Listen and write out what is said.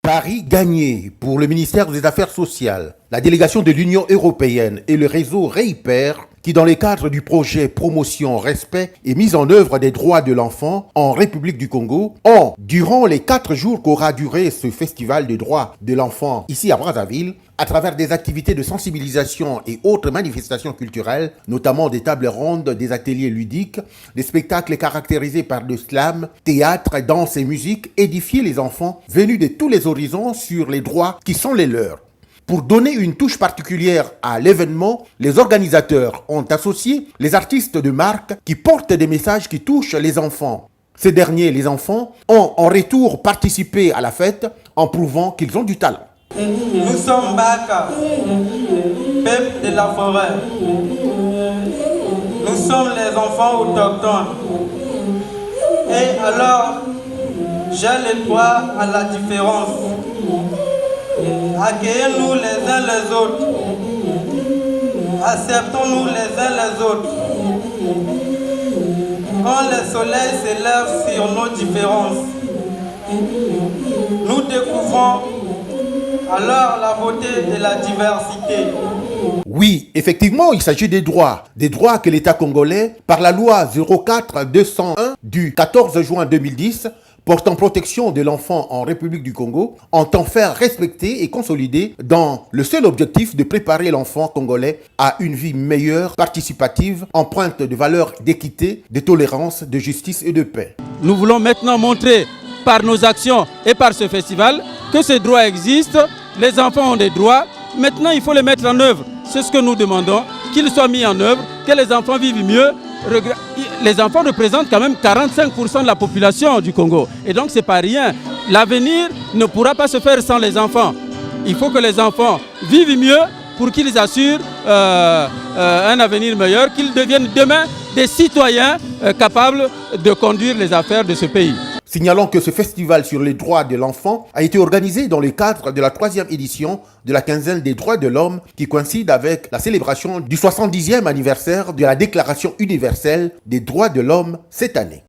Paris gagné pour le ministère des Affaires sociales, la délégation de l'Union européenne et le réseau REIPER qui, dans le cadre du projet Promotion, Respect et Mise en œuvre des droits de l'enfant en République du Congo, ont, durant les 4 jours qu'aura duré ce festival des droits de l'enfant ici à Brazzaville, à travers des activités de sensibilisation et autres manifestations culturelles, notamment des tables rondes, des ateliers ludiques, des spectacles caractérisés par le slam, théâtre, danse et musique, édifier les enfants venus de tous les horizons sur les droits qui sont les leurs. Pour donner une touche particulière à l'événement, les organisateurs ont associé les artistes de marque qui portent des messages qui touchent les enfants. Ces derniers, les enfants, ont en retour participé à la fête en prouvant qu'ils ont du talent. Nous sommes Baka, peuple de la forêt. Nous sommes les enfants autochtones. Et alors, j'ai le droit à la différence. Accueillons-nous les uns les autres. Acceptons-nous les uns les autres. Quand le soleil s'élève sur nos différences, nous découvrons alors la beauté de la diversité. Oui, effectivement, il s'agit des droits que l'État congolais, par la loi 04-201 du 14 juin 2010, portant protection de l'enfant en République du Congo, entend faire respecter et consolider dans le seul objectif de préparer l'enfant congolais à une vie meilleure, participative, empreinte de valeurs d'équité, de tolérance, de justice et de paix. Nous voulons maintenant montrer par nos actions et par ce festival que ces droits existent, les enfants ont des droits, maintenant il faut les mettre en œuvre. C'est ce que nous demandons, qu'ils soient mis en œuvre, que les enfants vivent mieux. Les enfants représentent quand même 45% de la population du Congo. Et donc c'est pas rien. L'avenir ne pourra pas se faire sans les enfants. Il faut que les enfants vivent mieux pour qu'ils assurent un avenir meilleur, qu'ils deviennent demain des citoyens capables de conduire les affaires de ce pays. Signalons que ce festival sur les droits de l'enfant a été organisé dans le cadre de la 3e édition de la quinzaine des droits de l'homme qui coïncide avec la célébration du 70e anniversaire de la Déclaration universelle des droits de l'homme cette année.